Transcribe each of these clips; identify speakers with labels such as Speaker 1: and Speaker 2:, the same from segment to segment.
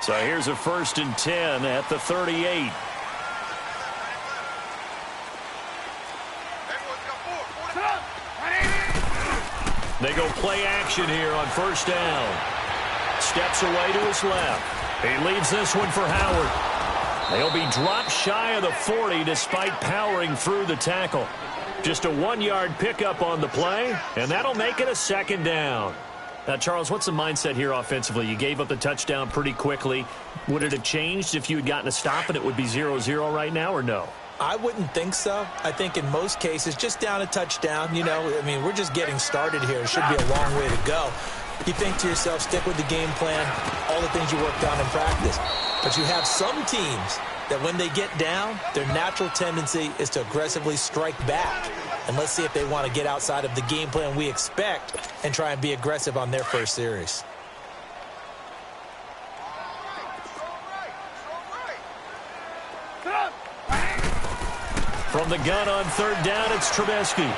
Speaker 1: So here's a 1st and 10 at the 38. They go play action here on 1st down. Steps away to his left. He leaves this one for Howard. They'll be dropped shy of the 40 despite powering through the tackle. Just a 1-yard pickup on the play, and that'll make it a 2nd down. Now, Charles, what's the mindset here offensively? You gave up the touchdown pretty quickly. Would it have changed if you had gotten a stop and it would be 0-0 right now, or no?
Speaker 2: I wouldn't think so. I think in most cases, just down a touchdown, you know, I mean, we're just getting started here. It should be a long way to go. You think to yourself, stick with the game plan, all the things you worked on in practice. But you have some teams that when they get down, their natural tendency is to aggressively strike back. And let's see if they want to get outside of the game plan we expect and try and be aggressive on their first series.
Speaker 1: From the gun on 3rd down, it's Trubisky.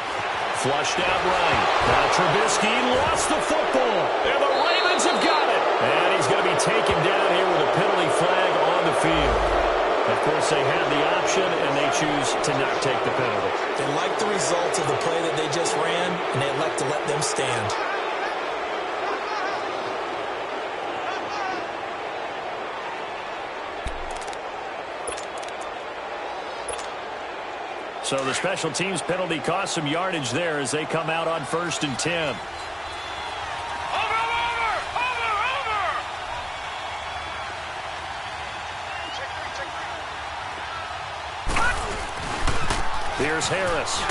Speaker 1: Flushed out right. Now Trubisky lost the football. And the Ravens have got it. And he's going to be taken down here with a penalty flag on the field. Of course, they have the option, and they choose to not take the penalty.
Speaker 2: They like the results of the play that they just ran, and they elect to let them stand.
Speaker 1: So the special teams penalty cost some yardage there as they come out on 1st and 10. Here's Harris.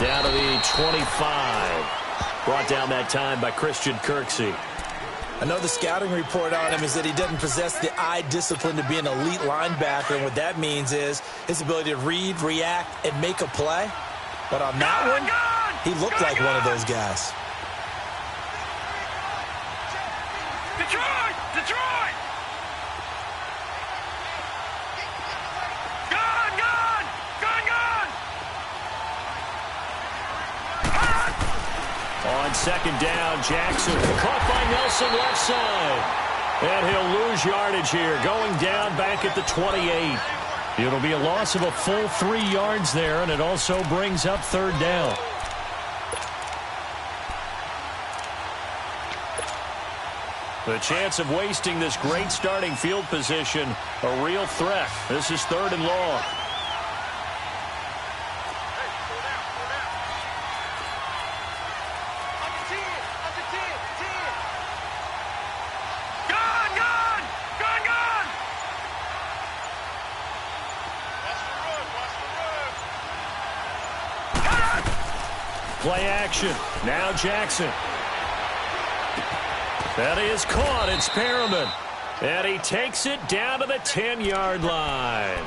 Speaker 1: Down to the 25. Brought down that time by Christian Kirksey.
Speaker 2: I know the scouting report on him is that he doesn't possess the eye discipline to be an elite linebacker, and what that means is his ability to read, react, and make a play. But on that one, he looked like one of those guys.
Speaker 3: Detroit! Detroit! Gone! Gone! Gone! Gone!
Speaker 1: On 2nd down, Jackson caught by Nelson left side. And he'll lose yardage here, going down back at the 28. It'll be a loss of a full 3 yards there, and it also brings up 3rd down. The chance of wasting this great starting field position, a real threat. This is 3rd and long. Play action. Now Jackson. That is caught. It's Perriman. And he takes it down to the 10-yard line.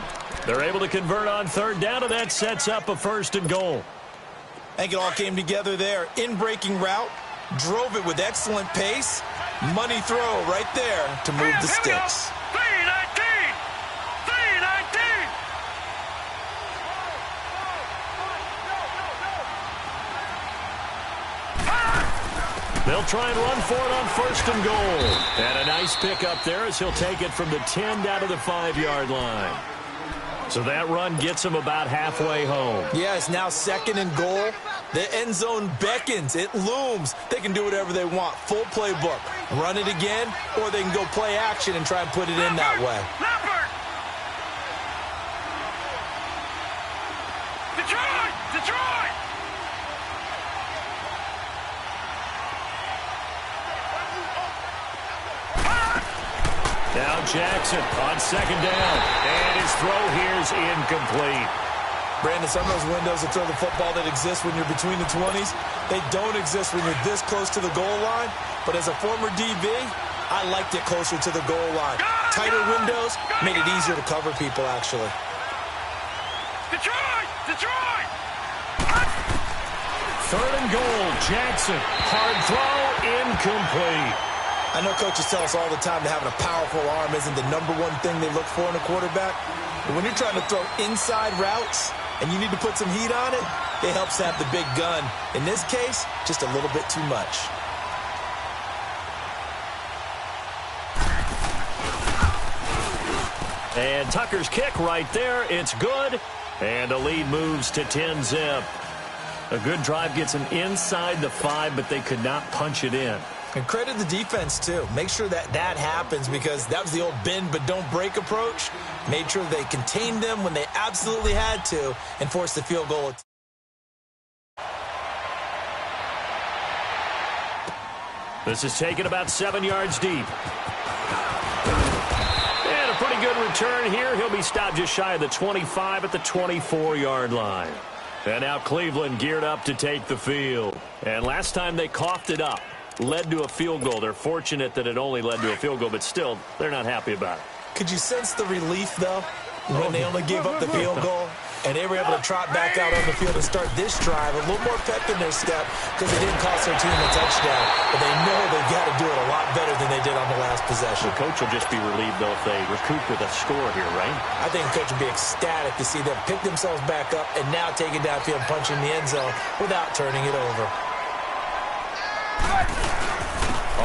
Speaker 1: They're able to convert on 3rd down, and that sets up a 1st and goal.
Speaker 2: I think it all came together there. In-breaking route. Drove it with excellent pace. Money throw right there to move the sticks.
Speaker 1: They'll try and run for it on 1st and goal. And a nice pickup there as he'll take it from the 10 down to the 5-yard line. So that run gets him about halfway home.
Speaker 2: Yeah, it's now 2nd and goal. The end zone beckons. It looms. They can do whatever they want. Full playbook. Run it again, or they can go play action and try and put it in that way.
Speaker 3: Detroit! Detroit!
Speaker 1: Now Jackson on 2nd down. And his throw here is incomplete.
Speaker 2: Brandon, some of those windows to throw the football that exist when you're between the 20s, they don't exist when you're this close to the goal line. But as a former DB, I liked it closer to the goal line. Tighter windows made it easier to cover people, actually.
Speaker 3: Detroit! Detroit!
Speaker 1: 3rd and goal. Jackson. Hard throw. Incomplete.
Speaker 2: I know coaches tell us all the time that having a powerful arm isn't the #1 thing they look for in a quarterback. But when you're trying to throw inside routes and you need to put some heat on it, it helps to have the big gun. In this case, just a little bit too much.
Speaker 1: And Tucker's kick right there. It's good. And the lead moves to 10-zip. A good drive gets them inside the 5, but they could not punch it in.
Speaker 2: And credit the defense, too. Make sure that happens because that was the old bend but don't break approach. Made sure they contained them when they absolutely had to and forced the field goal.
Speaker 1: This is taken about 7 yards deep. And a pretty good return here. He'll be stopped just shy of the 25 at the 24-yard line. And now Cleveland geared up to take the field. And last time they coughed it up, led to a field goal. They're fortunate that it only led to a field goal, but still, they're not happy about it.
Speaker 2: Could you sense the relief, though, when they only gave up the field goal? And they were able to trot back out on the field and start this drive. A little more pep in their step because it didn't cost their team a touchdown. But they know they've got to do it a lot better than they did on the last possession.
Speaker 1: The coach will just be relieved, though, if they recoup with a score here, right?
Speaker 2: I think the coach will be ecstatic to see them pick themselves back up and now take it downfield and punch in the end zone without turning it over.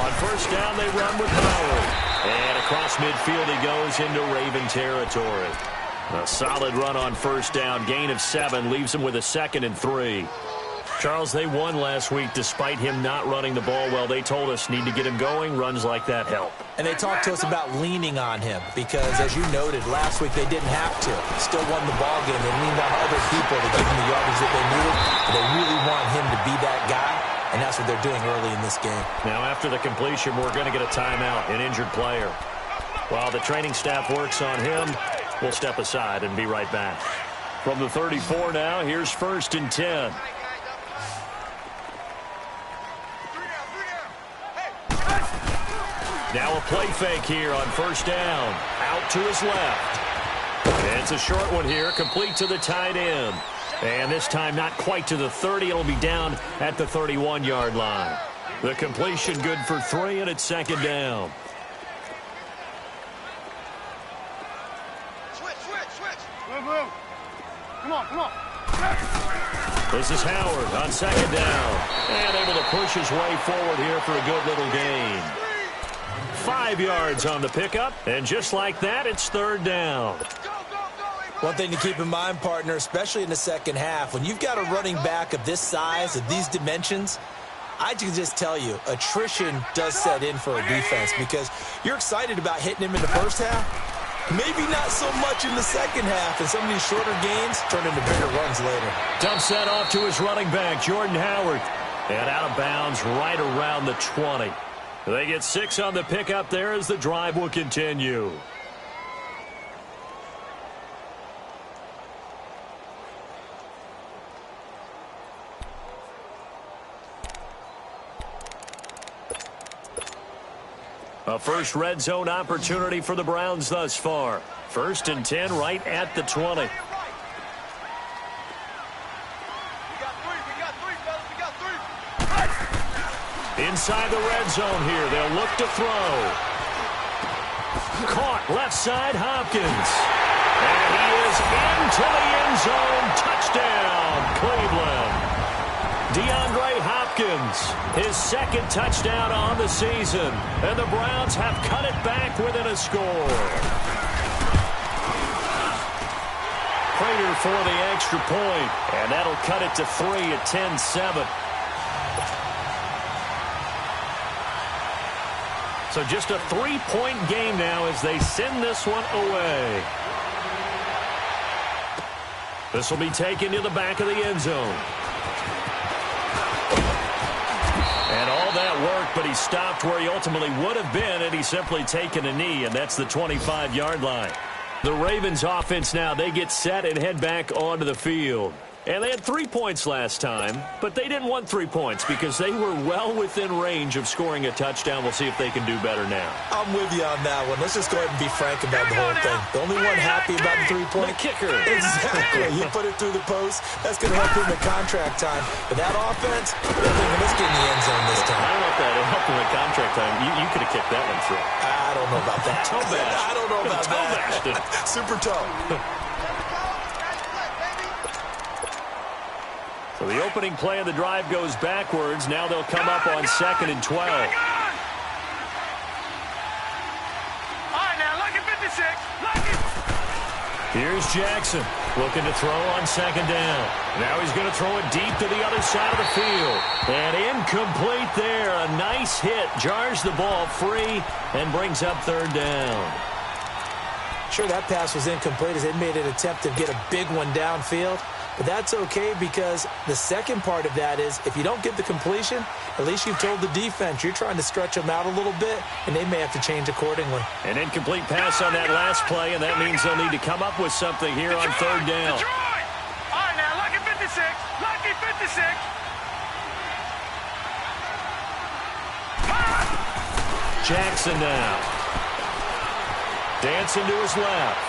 Speaker 1: On first down, they run with Howard. And across midfield he goes into Raven territory. A solid run on first down. Gain of 7 leaves him with a 2nd and 3. Charles, they won last week despite him not running the ball well. They told us need to get him going. Runs like that help.
Speaker 2: And they talked to us about leaning on him because, as you noted, last week they didn't have to. Still won the ball game. They leaned on other people to give him the yardage that they needed. But they really want him to be that guy, and that's what they're doing early in this game. Now, after the completion, we're going to get a timeout, an injured player. While the training staff works on him, we'll step aside and be right back. From the 34 now, here's 1st and 10. Now a play fake here on first down. Out to his left. And it's a short one here, complete to the tight end. And this time not quite to the 30. It'll be down at the 31-yard line. The completion good for 3, and it's 2nd down.
Speaker 3: Move. Come on.
Speaker 1: This is Howard on 2nd down. And able to push his way forward here for a good little gain. 5 yards on the pickup. And just like that, it's 3rd down.
Speaker 2: One thing to keep in mind, partner, especially in the second half, when you've got a running back of this size, of these dimensions, I can just tell you, attrition does set in for a defense because you're excited about hitting him in the first half. Maybe not so much in the second half, and some of these shorter gains turn into bigger runs later.
Speaker 1: Dumps that off to his running back, Jordan Howard. And out of bounds right around the 20. They get 6 on the pickup there as the drive will continue. A first red zone opportunity for the Browns thus far. 1st and 10 right at the 20.
Speaker 3: We got 3, fellas. We got 3.
Speaker 1: Inside the red zone here. They'll look to throw. Caught left side, Hopkins. And he is into the end zone. Touchdown, Cleveland. DeAndre Hopkins, his 2nd touchdown on the season. And the Browns have cut it back within a score. Prater for the extra point. And that'll cut it to 3 at 10-7. So just a 3-point game now as they send this one away. This will be taken to the back of the end zone. And all that work, but he stopped where he ultimately would have been, and he's simply taken a knee, and that's the 25-yard line. The Ravens offense now, they get set and head back onto the field. And they had 3 points last time, but they didn't want 3 points because they were well within range of scoring a touchdown. We'll see if they can do better now.
Speaker 2: I'm with you on that one. Let's just go ahead and be frank about the whole thing. The only one happy about the 3-point.
Speaker 1: The kicker.
Speaker 2: Exactly. You put it through the post. That's going to help him in contract time. But that offense, they're thinking, let's get in the end zone this time.
Speaker 1: I don't know if that helped him in contract time. You could have kicked that one through.
Speaker 2: I don't know about that.
Speaker 1: Toe bash.
Speaker 2: I don't know about
Speaker 1: that.
Speaker 2: Super toe.
Speaker 1: So the opening play of the drive goes backwards. Now they'll come up on 2nd and 12.
Speaker 3: All right, now look at 50.
Speaker 1: Here's Jackson looking to throw on second down. Now he's going to throw it deep to the other side of the field. And incomplete there. A nice hit. Jars the ball free and brings up third down.
Speaker 2: Sure, that pass was incomplete as they made an attempt to get a big one downfield. But that's okay because the second part of that is if you don't get the completion, at least you've told the defense you're trying to stretch them out a little bit, and they may have to change accordingly.
Speaker 1: An incomplete pass on that last play, and that means they'll need to come up with something here on third down.
Speaker 3: All right, now, lucky 56. Lucky 56.
Speaker 1: Jackson now. Dancing to his left.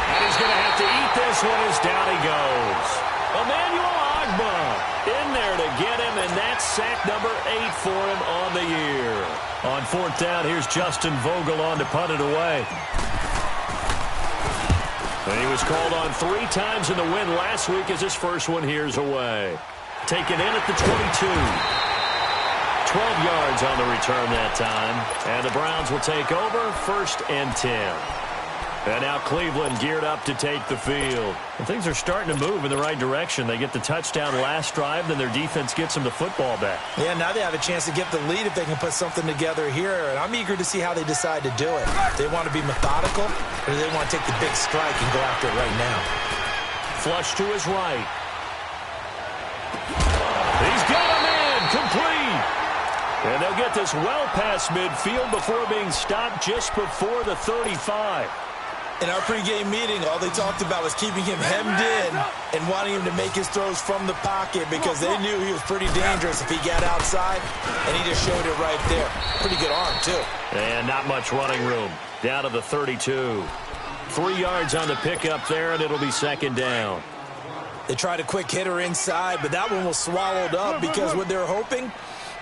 Speaker 1: And he's going to have to eat this one as down he goes. Emmanuel Agba in there to get him, and that's sack number 8 for him on the year. On fourth down, here's Justin Vogel on to punt it away. And he was called on 3 times in the win last week as his first one here's away. Taken in at the 22. 12 yards on the return that time. And the Browns will take over 1st and 10. And now Cleveland geared up to take the field. And things are starting to move in the right direction. They get the touchdown last drive, then their defense gets them the football back.
Speaker 2: Yeah, now they have a chance to get the lead if they can put something together here. And I'm eager to see how they decide to do it. Do they want to be methodical, or do they want to take the big strike and go after it right now?
Speaker 1: Flush to his right. He's got him in. Complete. And they'll get this well past midfield before being stopped just before the 35.
Speaker 2: In our pregame meeting, all they talked about was keeping him hemmed in and wanting him to make his throws from the pocket because they knew he was pretty dangerous if he got outside, and he just showed it right there. Pretty good arm, too.
Speaker 1: And not much running room. Down to the 32. 3 yards on the pickup there, and it'll be second down.
Speaker 2: They tried a quick hitter inside, but that one was swallowed up because what they're hoping,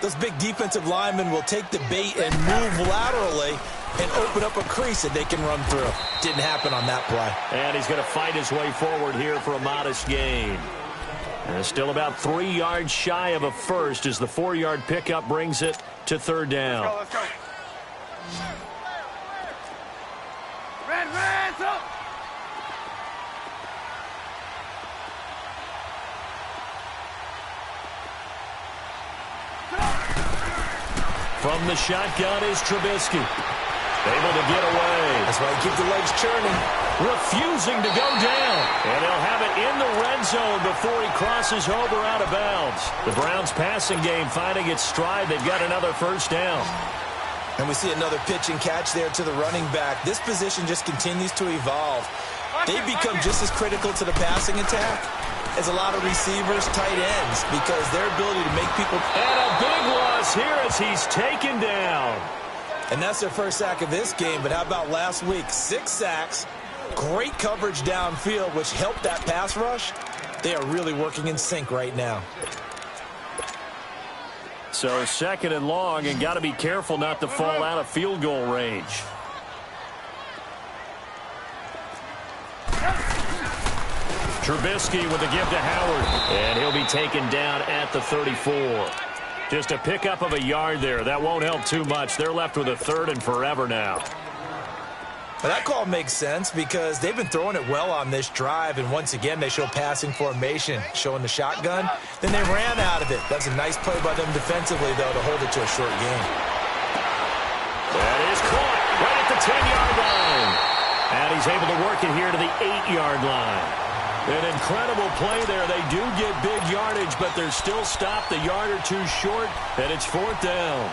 Speaker 2: those big defensive linemen will take the bait and move laterally and open up a crease that they can run through. Didn't happen on that play.
Speaker 1: And he's going to fight his way forward here for a modest gain. And still about 3 yards shy of a first as the 4-yard pickup brings it to third down.
Speaker 3: Let's go. Red, up.
Speaker 1: From the shotgun is Trubisky. Able to get away.
Speaker 2: That's why you keep the legs churning.
Speaker 1: Refusing to go down. And they'll have it in the red zone before he crosses over out of bounds. The Browns passing game finding its stride. They've got another first down.
Speaker 2: And we see another pitch and catch there to the running back. This position just continues to evolve. They become just as critical to the passing attack as a lot of receivers, tight ends, because their ability to make people...
Speaker 1: And a big loss here as he's taken down.
Speaker 2: And that's their first sack of this game, but how about last week? 6 sacks, great coverage downfield, which helped that pass rush. They are really working in sync right now.
Speaker 1: So second and long, and got to be careful not to fall out of field goal range. Trubisky with a give to Howard, and he'll be taken down at the 34. Just a pickup of a yard there. That won't help too much. They're left with a 3rd and forever now.
Speaker 2: Well, that call makes sense because they've been throwing it well on this drive, and once again they show passing formation, showing the shotgun. Then they ran out of it. That's a nice play by them defensively, though, to hold it to a short game.
Speaker 1: That is caught right at the 10-yard line. And he's able to work it here to the 8-yard line. An incredible play there. They do get big yardage, but they're still stopped a yard or two short, and it's 4th down.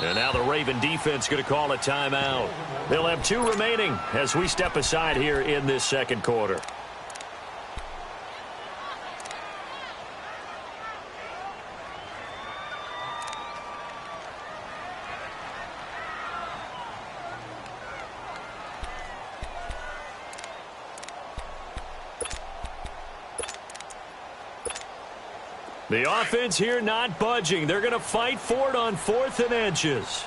Speaker 1: And now the Raven defense going to call a timeout. They'll have 2 remaining as we step aside here in this second quarter. The offense here not budging. They're going to fight for it on 4th and inches.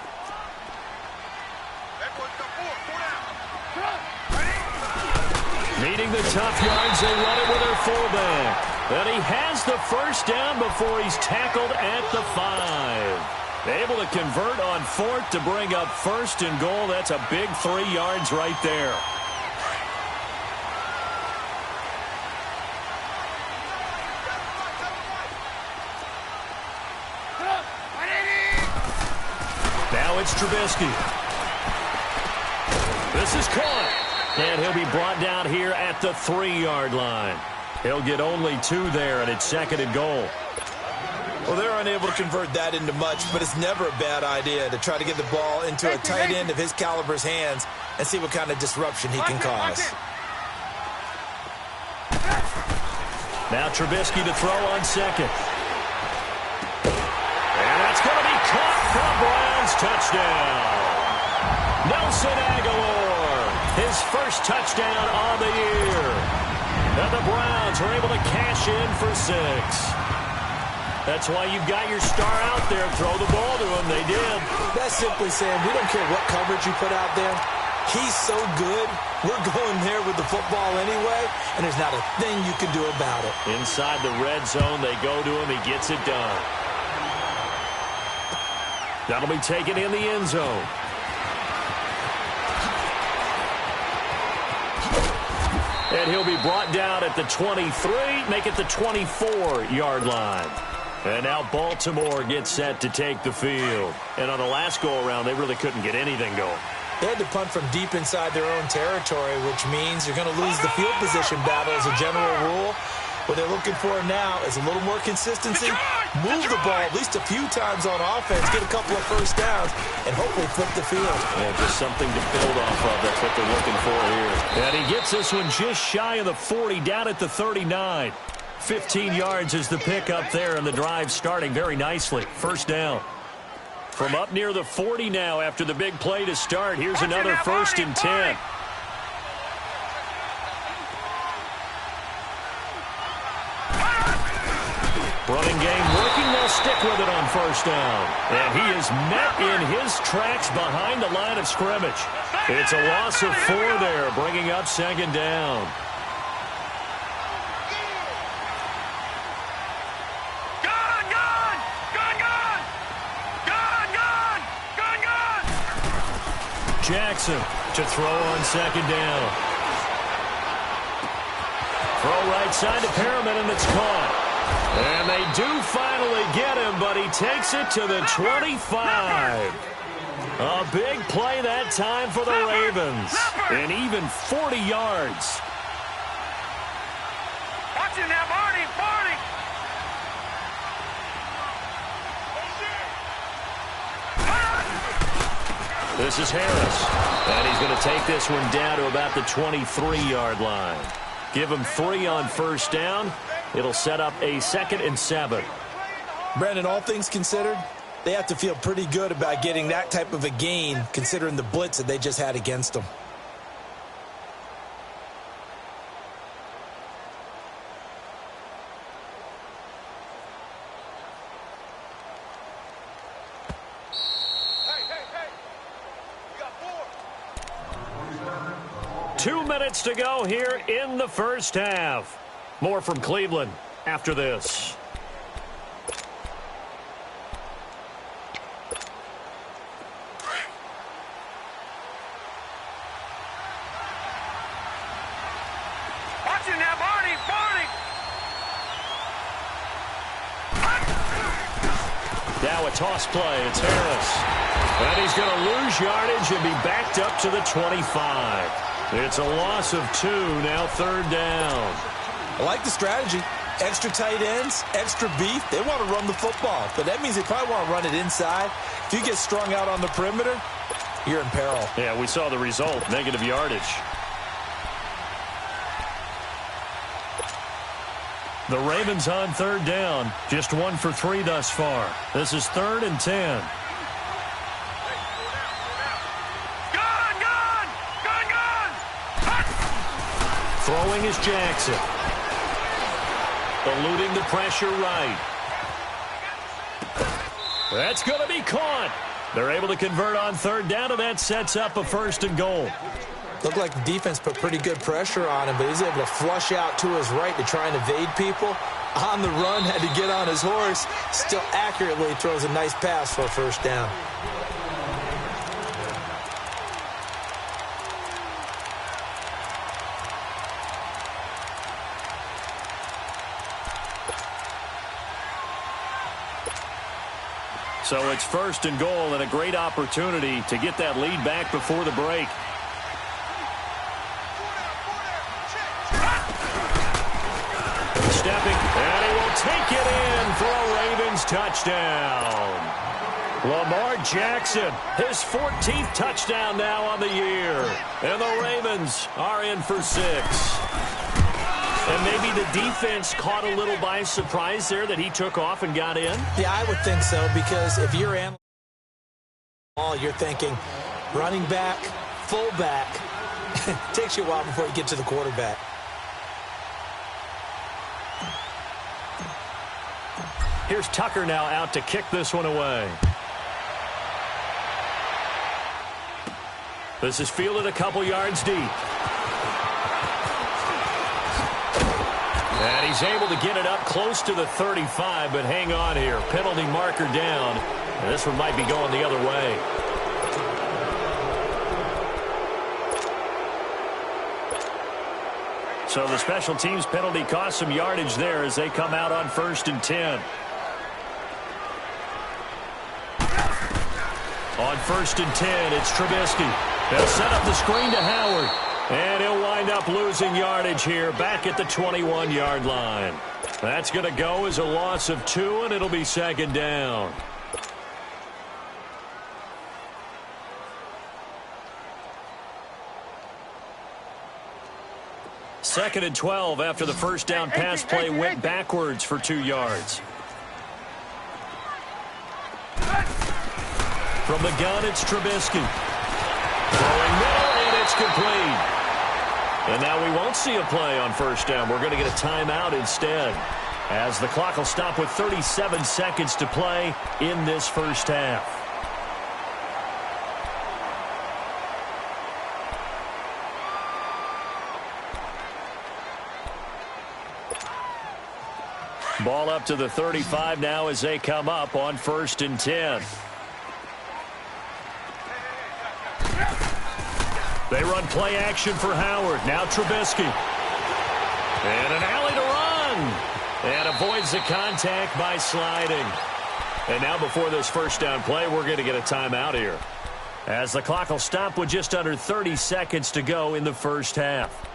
Speaker 1: Needing the tough yards, they run it with their fullback. And he has the first down before he's tackled at the 5. Able to convert on 4th to bring up 1st and goal. That's a big 3 yards right there. Now it's Trubisky. This is caught. And he'll be brought down here at the 3-yard line. He'll get only 2 there, and it's 2nd and goal.
Speaker 2: Well, they're unable to convert that into much, but it's never a bad idea to try to get the ball into a tight end of his caliber's hands and see what kind of disruption he can cause.
Speaker 1: Now Trubisky to throw on 2nd. And that's going to be caught for a Browns touchdown. Nelson Aguilar, his first touchdown of the year. And the Browns are able to cash in for 6. That's why you've got your star out there. Throw the ball to him. They did.
Speaker 2: That's simply saying we don't care what coverage you put out there. He's so good. We're going there with the football anyway, and there's not a thing you can do about it.
Speaker 1: Inside the red zone, they go to him. He gets it done. That'll be taken in the end zone. And he'll be brought down at the 23, make it the 24-yard line. And now Baltimore gets set to take the field. And on the last go-around, they really couldn't get anything going.
Speaker 2: They had to punt from deep inside their own territory, which means you're going to lose the field position battle as a general rule. What they're looking for now is a little more consistency, move the ball at least a few times on offense, get a couple of first downs, and hopefully flip the field.
Speaker 1: Yeah, just something to build off of. That's what they're looking for here. And he gets this one just shy of the 40, down at the 39. 15 yards is the pickup there, and the drive starting very nicely. First down. From up near the 40 now after the big play to start. Here's another 1st and 10. Running game working. They'll stick with it on first down. And he is met in his tracks behind the line of scrimmage. It's a loss of 4 there, bringing up 2nd down. Jackson to throw on 2nd down. Throw right side to Perriman, and it's caught. And they do finally get him, but he takes it to the 25. A big play that time for the Ravens. And even 40 yards.
Speaker 3: Watch it now, Barney, Barney.
Speaker 1: This is Harris. And he's going to take this one down to about the 23-yard line. Give him 3 on first down. It'll set up a 2nd and 7.
Speaker 2: Brandon, all things considered, they have to feel pretty good about getting that type of a gain, considering the blitz that they just had against them.
Speaker 3: Hey. You got 4.
Speaker 1: 2 minutes to go here in the first half. More from Cleveland after this.
Speaker 3: Watch it now, Barney, Barney.
Speaker 1: Now a toss play. It's Harris. And he's going to lose yardage and be backed up to the 25. It's a loss of 2, now 3rd down.
Speaker 2: I like the strategy. Extra tight ends, extra beef. They want to run the football, but that means they probably want to run it inside. If you get strung out on the perimeter, you're in peril.
Speaker 1: Yeah, we saw the result, negative yardage. The Ravens on 3rd down, just 1 for 3 thus far. This is 3rd and 10. Throwing is Jackson. Eluding the pressure right. That's going to be caught. They're able to convert on third down, and that sets up a 1st and goal.
Speaker 2: Looked like the defense put pretty good pressure on him, but he's able to flush out to his right to try and evade people. On the run, had to get on his horse. Still accurately throws a nice pass for a 1st down.
Speaker 1: So it's 1st and goal and a great opportunity to get that lead back before the break. Stepping, and he will take it in for a Ravens touchdown. Lamar Jackson, his 14th touchdown now on the year. And the Ravens are in for 6. And maybe the defense caught a little by surprise there that he took off and got in?
Speaker 2: Yeah, I would think so, because if you're analyzing the ball, you're thinking running back, fullback. It takes you a while before you get to the quarterback.
Speaker 1: Here's Tucker now out to kick this one away. This is fielded a couple yards deep. And he's able to get it up close to the 35, but hang on here. Penalty marker down. And this one might be going the other way. So the special teams penalty cost some yardage there as they come out on 1st and 10. On 1st and 10, it's Trubisky. They'll set up the screen to Howard. And he'll wind up losing yardage here back at the 21-yard line. That's going to go as a loss of 2, and it'll be 2nd down. Second and 12 after the 1st down pass play went backwards for 2 yards. From the gun, it's Trubisky. Throwing middle, and it's complete. And now we won't see a play on 1st down. We're going to get a timeout instead, as the clock will stop with 37 seconds to play in this 1st half. Ball up to the 35 now as they come up on 1st and 10. They run play action for Howard. Now Trubisky. And an alley to run. And avoids the contact by sliding. And now before this 1st down play, we're going to get a timeout here, as the clock will stop with just under 30 seconds to go in the 1st half.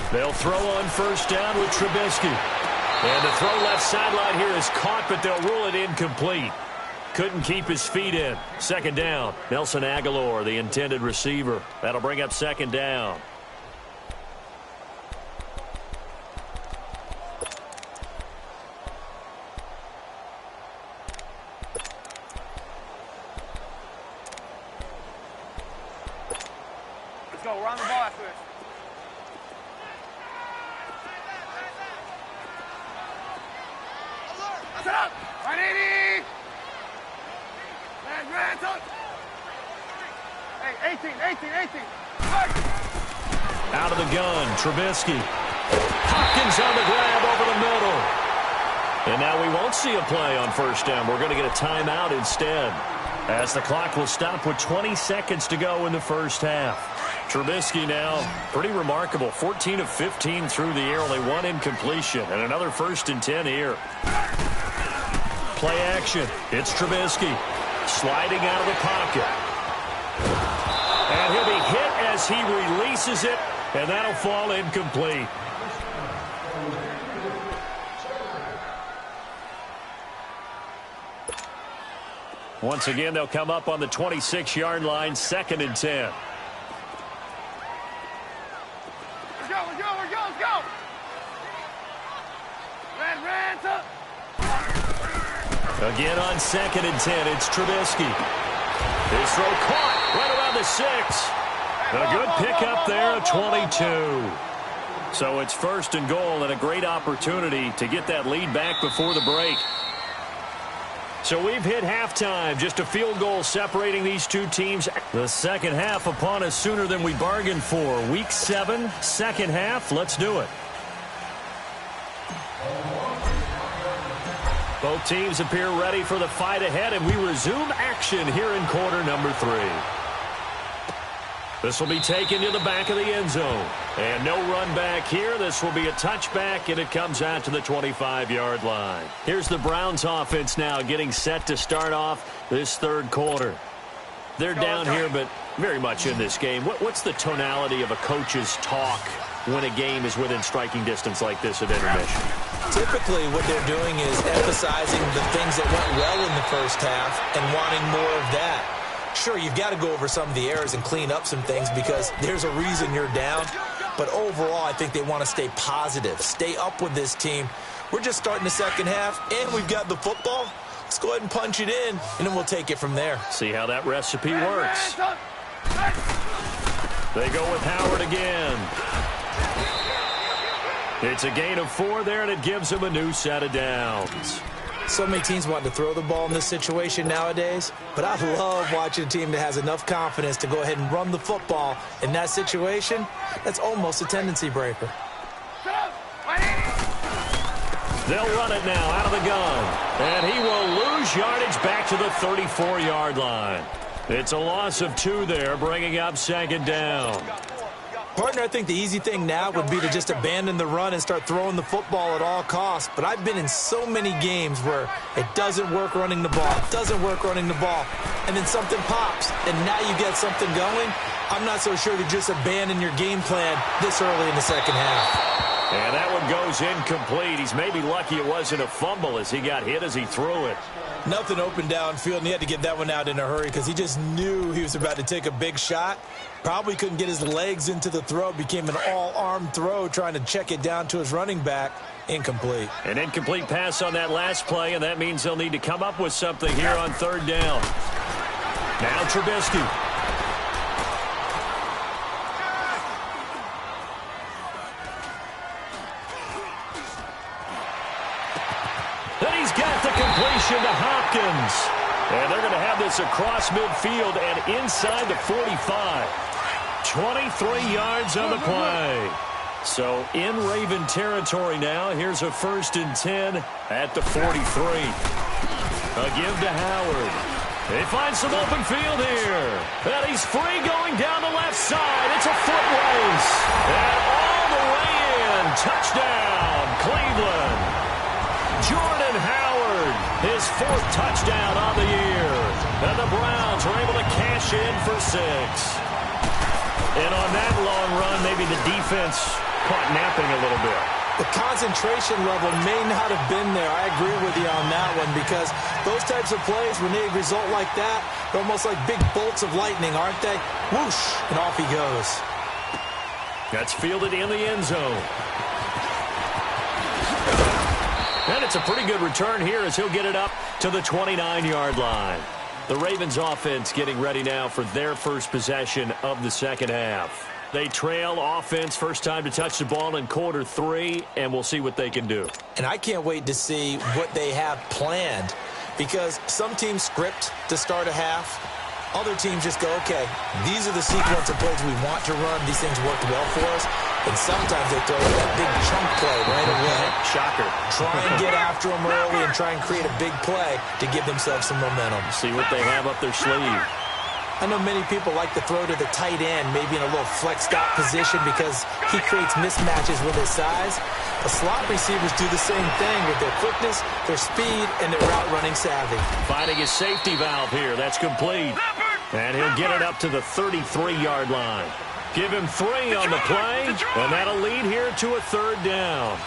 Speaker 1: They'll throw on 1st down with Trubisky. And the throw left sideline here is caught, but they'll rule it incomplete. Couldn't keep his feet in. 2nd down. Nelson Aguilar, the intended receiver. That'll bring up 2nd down.
Speaker 3: Let's go. Run the ball after this. Set up. 180. Man, talk. Hey, 18.
Speaker 1: Out of the gun, Trubisky. Hopkins on the grab over the middle. And now we won't see a play on 1st down. We're going to get a timeout instead, as the clock will stop with 20 seconds to go in the 1st half. Trubisky now, pretty remarkable. 14 of 15 through the air, only 1 incompletion, and another 1st and 10 here. Play action. It's Trubisky sliding out of the pocket. And he'll be hit as he releases it, and that'll fall incomplete. Once again, they'll come up on the 26-yard line, 2nd and 10.
Speaker 3: Let's go. let's go. Ran, up.
Speaker 1: Again on 2nd and 10, it's Trubisky. His throw caught right around the 6. A good pickup there at 22. So it's 1st and goal and a great opportunity to get that lead back before the break. So we've hit halftime, just a field goal separating these two teams. The second half upon us sooner than we bargained for. Week 7, second half, let's do it. Both teams appear ready for the fight ahead, and we resume action here in quarter number 3. This will be taken to the back of the end zone. And no run back here. This will be a touchback, and it comes out to the 25-yard line. Here's the Browns offense now getting set to start off this third quarter. They're down here, but very much in this game. What's the tonality of a coach's talk when a game is within striking distance like this at intermission?
Speaker 2: Typically, what they're doing is emphasizing the things that went well in the first half and wanting more of that. Sure, you've got to go over some of the errors and clean up some things because there's a reason you're down. But overall, I think they want to stay positive, stay up with this team. We're just starting the second half, and we've got the football. Let's go ahead and punch it in, and then we'll take it from there.
Speaker 1: See how that recipe works. They go with Howard again. It's a gain of 4 there, and it gives them a new set of downs.
Speaker 2: So many teams want to throw the ball in this situation nowadays, but I love watching a team that has enough confidence to go ahead and run the football. In that situation, that's almost a tendency breaker.
Speaker 1: They'll run it now out of the gun, and he will lose yardage back to the 34-yard line. It's a loss of 2 there, bringing up 2nd down.
Speaker 2: Partner, I think the easy thing now would be to just abandon the run and start throwing the football at all costs. But I've been in so many games where it doesn't work running the ball, and then something pops, and now you get something going. I'm not so sure to just abandon your game plan this early in the second half.
Speaker 1: And that one goes incomplete. He's maybe lucky it wasn't a fumble as he got hit as he threw it.
Speaker 2: Nothing open downfield, and he had to get that one out in a hurry because he just knew he was about to take a big shot. Probably couldn't get his legs into the throw. Became an all-arm throw trying to check it down to his running back. Incomplete.
Speaker 1: An incomplete pass on that last play, and that means they'll need to come up with something here on 3rd down. Now Trubisky. Then he's got the completion to Hopkins. And they're going to have this across midfield and inside the 45. 23 yards on the play. So in Raven territory now. Here's a 1st and 10 at the 43. A give to Howard. They find some open field here. And he's free going down the left side. It's a foot race. And all the way in. Touchdown, Cleveland. Jordan Howard, his 4th touchdown on the year. And the Browns were able to cash in for 6. And on that long run, maybe the defense caught napping a little bit.
Speaker 2: The concentration level may not have been there. I agree with you on that one because those types of plays, when they result like that, they're almost like big bolts of lightning, aren't they? Whoosh, and off he goes.
Speaker 1: That's fielded in the end zone. And it's a pretty good return here as he'll get it up to the 29-yard line. The Ravens offense getting ready now for their first possession of the second half. They trail offense first time to touch the ball in quarter 3, and we'll see what they can do.
Speaker 2: And I can't wait to see what they have planned because some teams script to start a half. Other teams just go, okay, these are the sequence of plays we want to run. These things worked well for us. And sometimes they throw that big chunk play right away.
Speaker 1: Shocker.
Speaker 2: Try and get after them early and try and create a big play to give themselves some momentum.
Speaker 1: See what they have up their sleeve.
Speaker 2: I know many people like to throw to the tight end, maybe in a little flexed out position because he creates mismatches with his size. The slot receivers do the same thing with their quickness, their speed, and their route running savvy.
Speaker 1: Finding his safety valve here. That's complete. And he'll get it up to the 33-yard line. Give him 3 on the play, and that'll lead here to a 3rd down.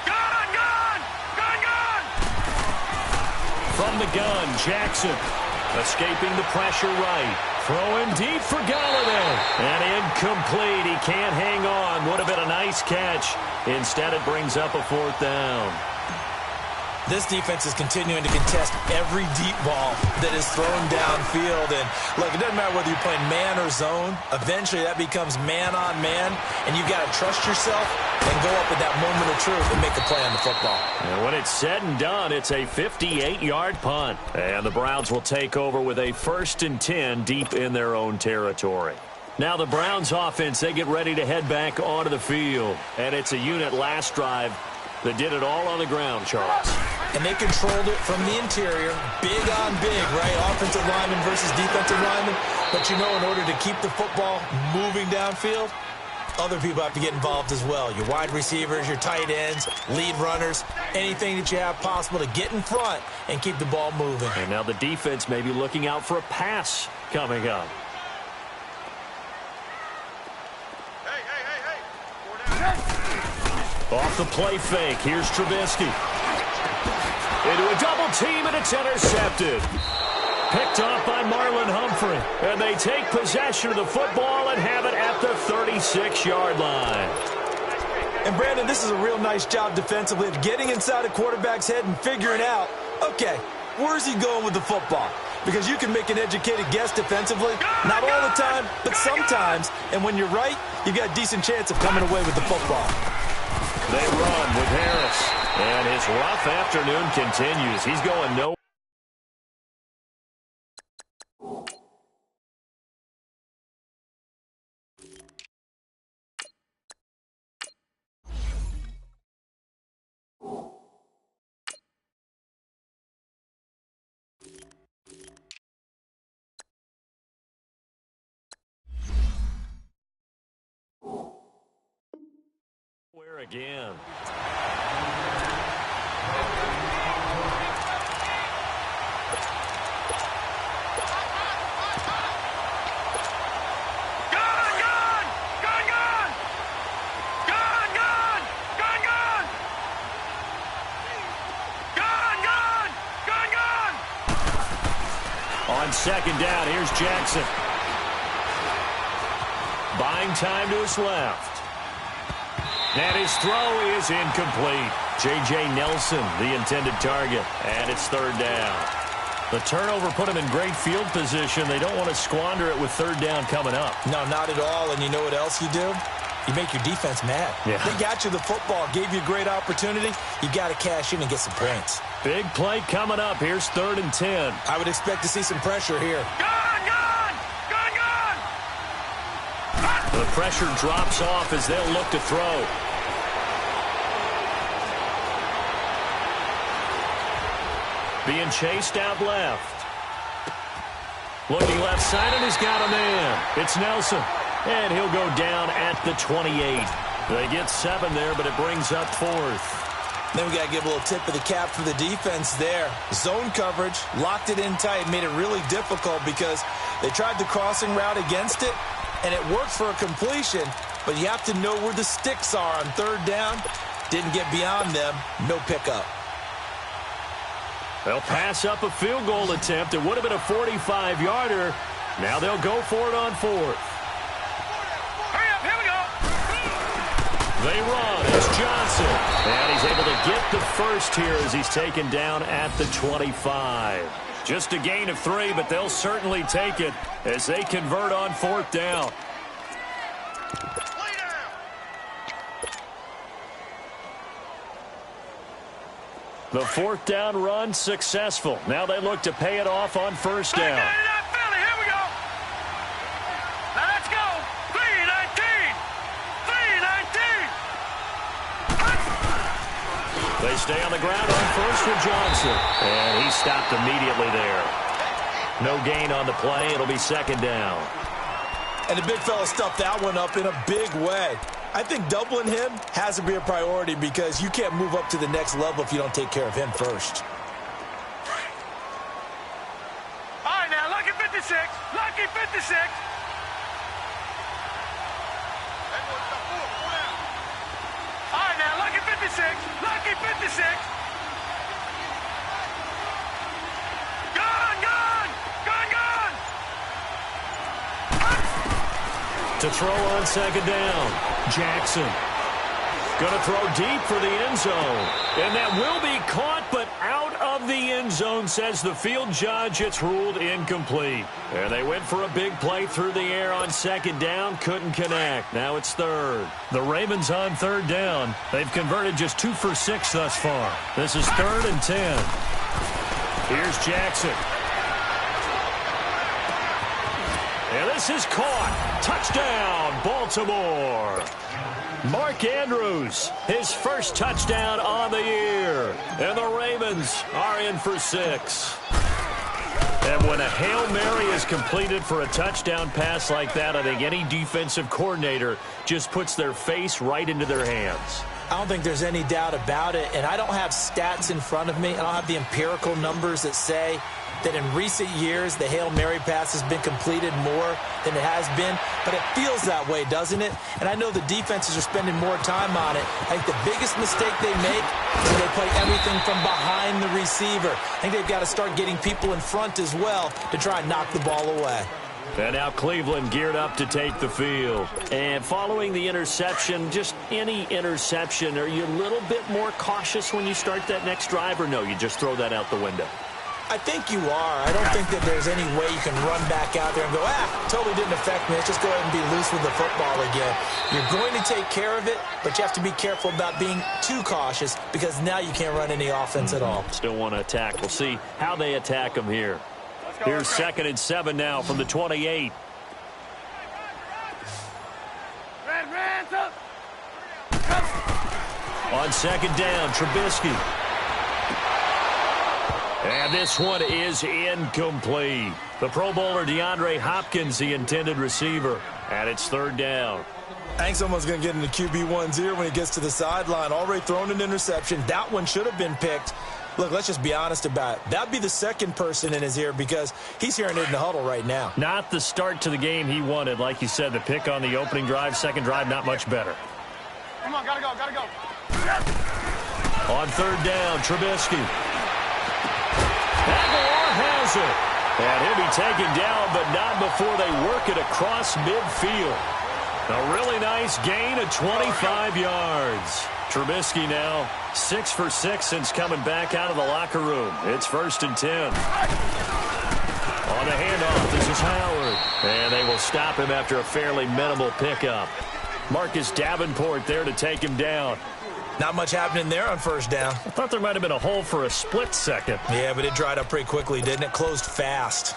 Speaker 3: Gun!
Speaker 1: From the gun, Jackson. Escaping the pressure right. Throwing deep for Galladay. And incomplete. He can't hang on. Would have been a nice catch. Instead, it brings up a 4th down.
Speaker 2: This defense is continuing to contest every deep ball that is thrown downfield. And, look, it doesn't matter whether you're playing man or zone. Eventually, that becomes man-on-man, and you've got to trust yourself and go up at that moment of truth and make a play on the football.
Speaker 1: And when it's said and done, it's a 58-yard punt. And the Browns will take over with a 1st and 10 deep in their own territory. Now the Browns offense, they get ready to head back onto the field. And it's a unit last drive that did it all on the ground, Charles.
Speaker 2: And they controlled it from the interior, big on big, right? Offensive lineman versus defensive lineman. But you know, in order to keep the football moving downfield, other people have to get involved as well. Your wide receivers, your tight ends, lead runners, anything that you have possible to get in front and keep the ball moving.
Speaker 1: And now the defense may be looking out for a pass coming up. Off the play fake, here's Trubisky. Into a double team, and it's intercepted. Picked off by Marlon Humphrey. And they take possession of the football and have it at the 36-yard line.
Speaker 2: And, Brandon, this is a real nice job defensively of getting inside a quarterback's head and figuring out, okay, where's he going with the football? Because you can make an educated guess defensively, not all the time, but sometimes. And when you're right, you've got a decent chance of coming away with the football.
Speaker 1: They run with Harris. And his rough afternoon continues. He's going nowhere. Where again? On 2nd down, here's Jackson. Buying time to his left. And his throw is incomplete. J.J. Nelson, the intended target. And it's 3rd down. The turnover put him in great field position. They don't want to squander it with 3rd down coming up.
Speaker 2: No, not at all. And you know what else you do? You make your defense mad.
Speaker 1: Yeah.
Speaker 2: They got you the football, gave you a great opportunity. You got to cash in and get some points.
Speaker 1: Big play coming up. Here's 3rd and 10.
Speaker 2: I would expect to see some pressure here.
Speaker 1: The pressure drops off as they'll look to throw. Being chased out left. Looking left side, and he's got a man. It's Nelson. And he'll go down at the 28. They get 7 there, but it brings up 4th.
Speaker 2: Then we got to give a little tip of the cap for the defense there. Zone coverage, locked it in tight, made it really difficult because they tried the crossing route against it, and it worked for a completion, but you have to know where the sticks are on 3rd down. Didn't get beyond them, no pickup.
Speaker 1: They'll pass up a field goal attempt. It would have been a 45-yarder. Now they'll go for it on 4th.
Speaker 3: Hurry up, here we go.
Speaker 1: They run. It's Johnson. And he's able to get the first here as he's taken down at the 25. Just a gain of 3, but they'll certainly take it as they convert on 4th down. The 4th down run successful. Now they look to pay it off on 1st down.
Speaker 3: Here we go. Now let's go. 3-19. 3-19.
Speaker 1: They stay on the ground on 1st with Johnson. And he stopped immediately there. No gain on the play. It'll be 2nd down.
Speaker 2: And the big fella stuffed that one up in a big way. I think doubling him has to be a priority because you can't move up to the next level if you don't take care of him first.
Speaker 3: All right, now, lucky 56. Lucky 56. All right, now, lucky 56. Lucky 56.
Speaker 1: To throw on second down. Jackson. Going to throw deep for the end zone. And that will be caught, but out of the end zone, says the field judge. It's ruled incomplete. And they went for a big play through the air on second down. Couldn't connect. Now it's third. The Ravens on third down. They've converted just 2 for 6 thus far. This is 3rd and 10. Here's Jackson. And this is caught. Touchdown, Baltimore. Mark Andrews, his first touchdown on the year. And the Ravens are in for 6. And when a Hail Mary is completed for a touchdown pass like that, I think any defensive coordinator just puts their face right into their hands.
Speaker 2: I don't think there's any doubt about it, and I don't have stats in front of me. I don't have the empirical numbers that say that in recent years the Hail Mary pass has been completed more than it has been, but it feels that way, doesn't it? And I know the defenses are spending more time on it. I think the biggest mistake they make is when they play everything from behind the receiver. I think they've got to start getting people in front as well to try and knock the ball away.
Speaker 1: And now Cleveland geared up to take the field. And following the interception, just any interception, are you a little bit more cautious when you start that next drive, or no, you just throw that out the window?
Speaker 2: I think you are. I don't think that there's any way you can run back out there and go, totally didn't affect me. Let's just go ahead and be loose with the football again. You're going to take care of it, but you have to be careful about being too cautious because now you can't run any offense at all.
Speaker 1: Still want to attack. We'll see how they attack them here. Here's 2nd and 7 now from the 28. On second down, Trubisky. And this one is incomplete. The Pro Bowler DeAndre Hopkins, the intended receiver. And it's 3rd down.
Speaker 2: I think someone's going to get into QB1's ear when he gets to the sideline. Already thrown an interception. That one should have been picked. Look, let's just be honest about it. That'd be the second person in his ear because he's hearing it in the huddle right now.
Speaker 1: Not the start to the game he wanted. Like you said, the pick on the opening drive, second drive, not much better.
Speaker 3: Come on, gotta go, gotta go.
Speaker 1: On 3rd down, Trubisky. Aguilar has it. And he'll be taken down, but not before they work it across midfield. A really nice gain of 25 yards. Trubisky now 6 for 6 since coming back out of the locker room. It's 1st and 10. On the handoff, this is Howard. And they will stop him after a fairly minimal pickup. Marcus Davenport there to take him down.
Speaker 2: Not much happening there on 1st down.
Speaker 1: I thought there might have been a hole for a split second.
Speaker 2: Yeah, but it dried up pretty quickly, didn't it? Closed fast.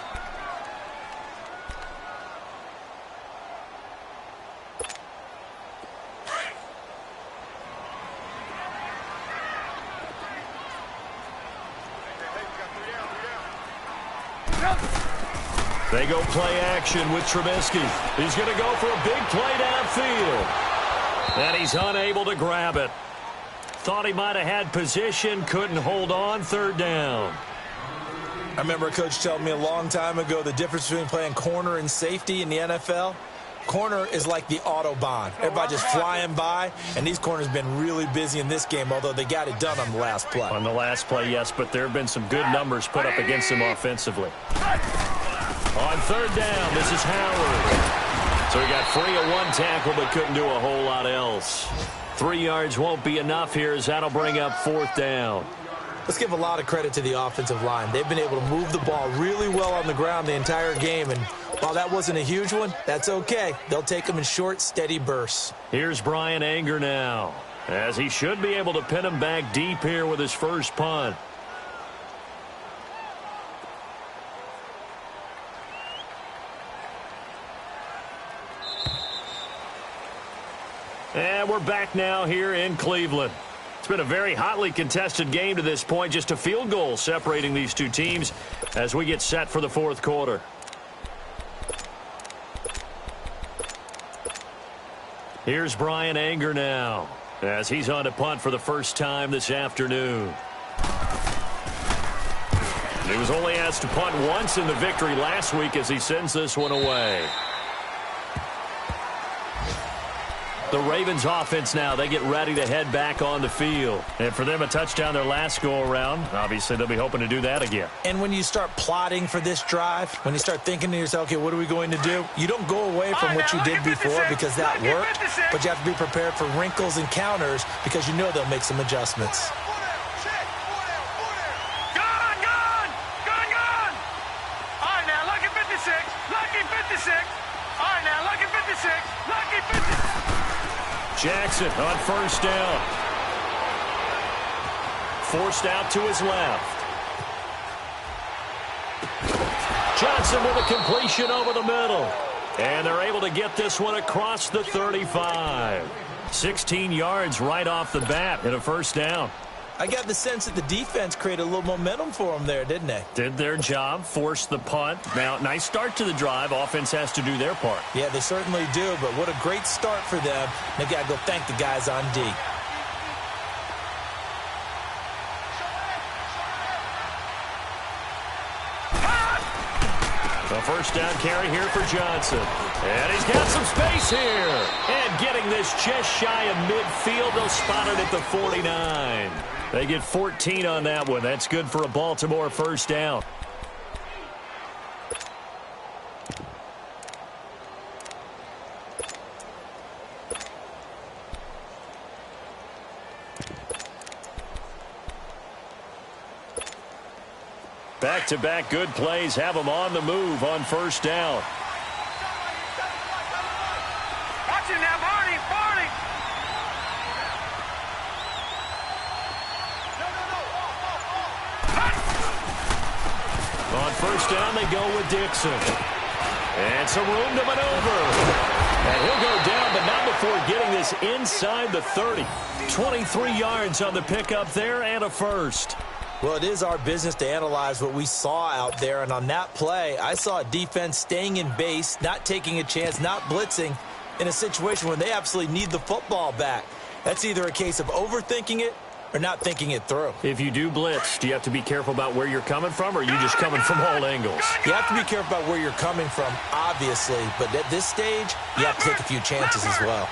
Speaker 1: They go play action with Trubisky. He's going to go for a big play downfield. And he's unable to grab it. Thought he might have had position, couldn't hold on, 3rd down.
Speaker 2: I remember a coach telling me a long time ago the difference between playing corner and safety in the NFL. Corner is like the Autobahn. Everybody just flying by, and these corners have been really busy in this game, although they got it done on the last play.
Speaker 1: On the last play, yes, but there have been some good numbers put up against them offensively. On 3rd down, this is Howard. So he got free of one tackle, but couldn't do a whole lot else. 3 yards won't be enough here as that'll bring up 4th down.
Speaker 2: Let's give a lot of credit to the offensive line. They've been able to move the ball really well on the ground the entire game, and while that wasn't a huge one, that's okay. They'll take them in short, steady bursts.
Speaker 1: Here's Brian Anger now, as he should be able to pin him back deep here with his first punt. And we're back now here in Cleveland. It's been a very hotly contested game to this point. Just a field goal separating these two teams as we get set for the 4th quarter. Here's Brian Anger now as he's on to punt for the first time this afternoon. He was only asked to punt once in the victory last week as he sends this one away. The Ravens offense now, they get ready to head back on the field. And for them, a touchdown their last go-around. Obviously, they'll be hoping to do that again.
Speaker 2: And when you start plotting for this drive, when you start thinking to yourself, okay, what are we going to do? You don't go away from what you did before because that worked, but you have to be prepared for wrinkles and counters because you know they'll make some adjustments.
Speaker 1: Jackson on first down. Forced out to his left. Johnson with a completion over the middle. And they're able to get this one across the 35. 16 yards right off the bat and a first down.
Speaker 2: I got the sense that the defense created a little momentum for them there, didn't they?
Speaker 1: Did their job, forced the punt. Now, nice start to the drive. Offense has to do their part.
Speaker 2: Yeah, they certainly do, but what a great start for them. They've got to go thank the guys on D.
Speaker 1: The first down carry here for Johnson. And he's got some space here. And getting this just shy of midfield, they'll spot it at the 49. They get 14 on that one. That's good for a Baltimore first down. Back-to-back good plays have them on the move on first down.
Speaker 3: Watch it now, Barney.
Speaker 1: On first down, they go with Dixon. And some room to maneuver. And he'll go down, but not before getting this inside the 30. 23 yards on the pickup there and a first.
Speaker 2: Well, it is our business to analyze what we saw out there, and on that play, I saw a defense staying in base, not taking a chance, not blitzing, in a situation where they absolutely need the football back. That's either a case of overthinking it or not thinking it through.
Speaker 1: If you do blitz, do you have to be careful about where you're coming from, or are you just coming from all angles?
Speaker 2: You have to be careful about where you're coming from, obviously, but at this stage, you have to take a few chances as well.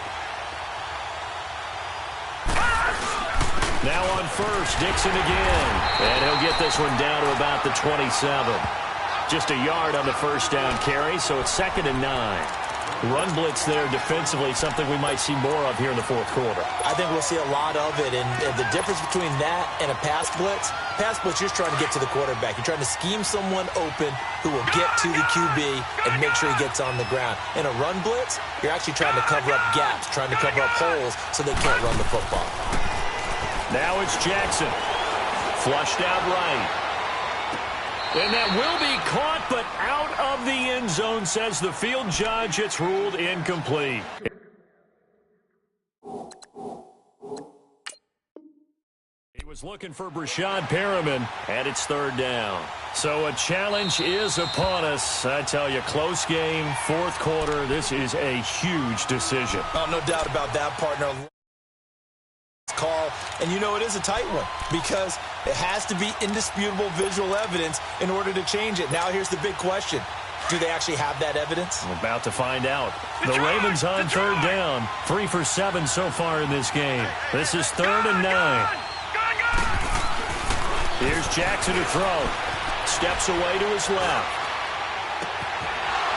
Speaker 1: Now on first, Dixon again. And he'll get this one down to about the 27. Just a yard on the first down carry, so it's 2nd and 9. Run blitz there defensively, something we might see more of here in the fourth quarter.
Speaker 2: I think we'll see a lot of it, and the difference between that and a pass blitz, you're just trying to get to the quarterback. You're trying to scheme someone open who will get to the QB and make sure he gets on the ground. In a run blitz, you're actually trying to cover up gaps, trying to cover up holes so they can't run the football.
Speaker 1: Now it's Jackson. Flushed out right. And that will be caught, but out of the end zone, says the field judge. It's ruled incomplete. He was looking for Brashad Perriman, and it's 3rd down. So a challenge is upon us. I tell you, close game, fourth quarter. This is a huge decision.
Speaker 2: Oh, no doubt about that, partner. Call, and you know it is a tight one because it has to be indisputable visual evidence in order to change it. Now here's the big question. Do they actually have that evidence?
Speaker 1: We're about to find out. The Ravens on 3rd down. 3 for 7 so far in this game. This is 3rd and 9. Here's Jackson to throw. Steps away to his left.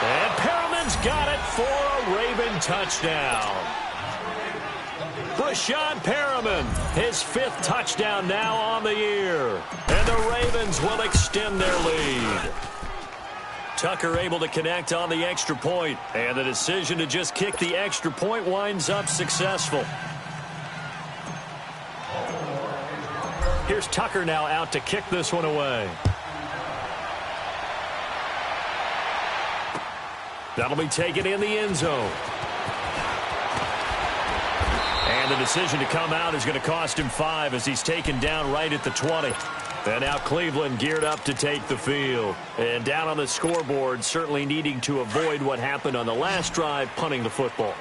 Speaker 1: And Perriman's got it for a Raven touchdown. Brashad Perriman, his 5th touchdown now on the year. And the Ravens will extend their lead. Tucker able to connect on the extra point. And the decision to just kick the extra point winds up successful. Here's Tucker now out to kick this one away. That'll be taken in the end zone. And the decision to come out is going to cost him 5 as he's taken down right at the 20. And now Cleveland geared up to take the field. And down on the scoreboard, certainly needing to avoid what happened on the last drive, punting the football.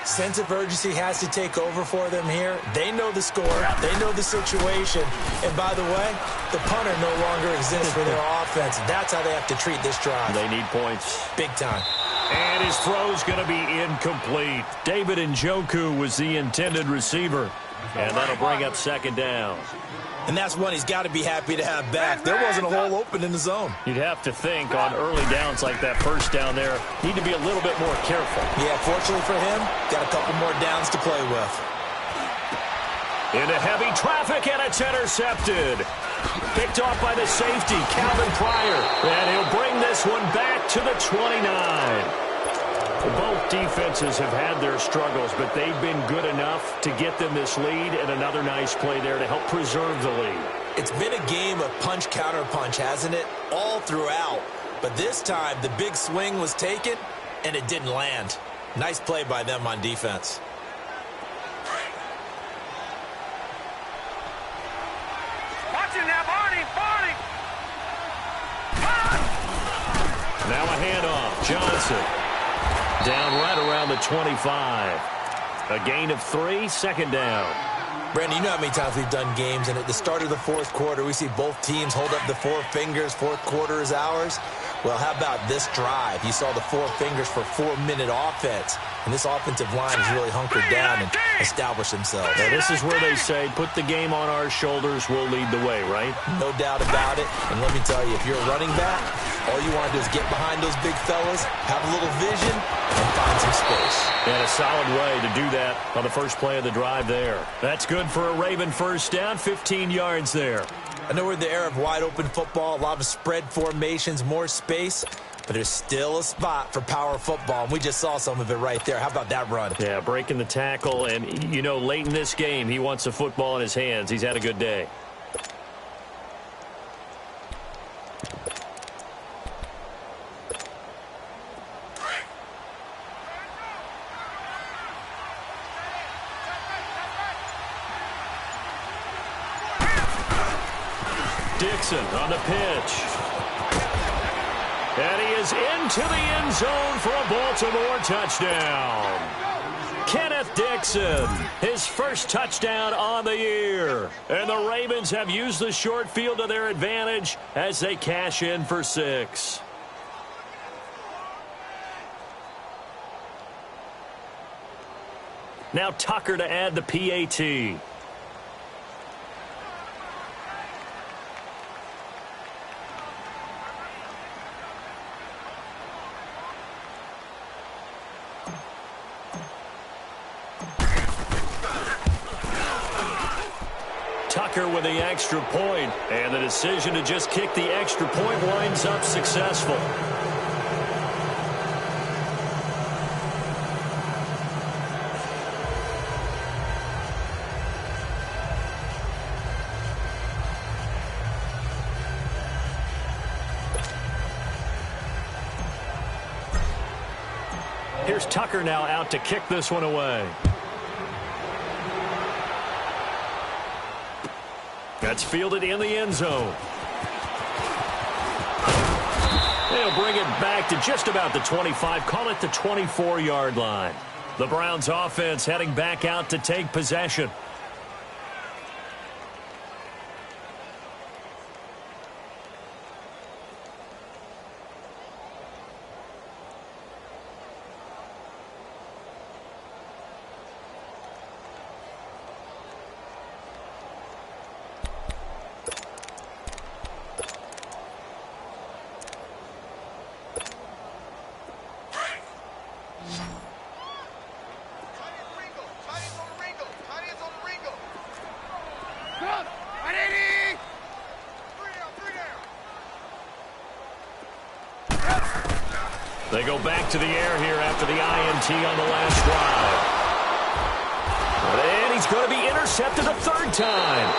Speaker 2: Sense of urgency has to take over for them here. They know the score. They know the situation. And by the way, the punter no longer exists for their offense. That's how they have to treat this drive.
Speaker 1: They need points.
Speaker 2: Big time.
Speaker 1: And his throw's going to be incomplete. David Njoku was the intended receiver. And that'll bring up second down.
Speaker 2: And that's one he's got to be happy to have back. There wasn't a hole open in the zone.
Speaker 1: You'd have to think on early downs like that first down there, need to be a little bit more careful.
Speaker 2: Yeah, fortunately for him, got a couple more downs to play with.
Speaker 1: Into heavy traffic, and it's intercepted. Picked off by the safety, Calvin Pryor. And he'll bring this one back to the 29. Both defenses have had their struggles, but they've been good enough to get them this lead, and another nice play there to help preserve the lead.
Speaker 2: It's been a game of punch-counter-punch, hasn't it? All throughout. But this time, the big swing was taken, and it didn't land. Nice play by them on defense.
Speaker 3: Watch it now, Barney! Barney!
Speaker 1: Now a handoff. Johnson. Down right around the 25. A gain of 3, second down.
Speaker 2: Brandon, you know how many times we've done games, and at the start of the fourth quarter, we see both teams hold up the four fingers, fourth quarter is ours. Well, how about this drive? You saw the four fingers for 4-minute offense, and this offensive line has really hunkered down and established themselves.
Speaker 1: Now, this is where they say, put the game on our shoulders, we'll lead the way, right?
Speaker 2: No doubt about it. And let me tell you, if you're a running back, all you want to do is get behind those big fellas, have a little vision, and find some space.
Speaker 1: And a solid way to do that on the first play of the drive there. That's good for a Raven first down, 15 yards there.
Speaker 2: I know we're in the era of wide-open football, a lot of spread formations, more space, but there's still a spot for power football, and we just saw some of it right there. How about that run?
Speaker 1: Yeah, breaking the tackle, and, you know, late in this game, he wants the football in his hands. He's had a good day. Dixon on the pitch. And he is into the end zone for a Baltimore touchdown. Kenneth Dixon, his first touchdown on the year. And the Ravens have used the short field to their advantage as they cash in for 6. Now Tucker to add the PAT. Tucker with the extra point, and the decision to just kick the extra point winds up successful. Here's Tucker now out to kick this one away. That's fielded in the end zone. They'll bring it back to just about the 25, call it the 24-yard line. The Browns offense heading back out to take possession. They go back to the air here after the INT on the last drive. And he's going to be intercepted a third time.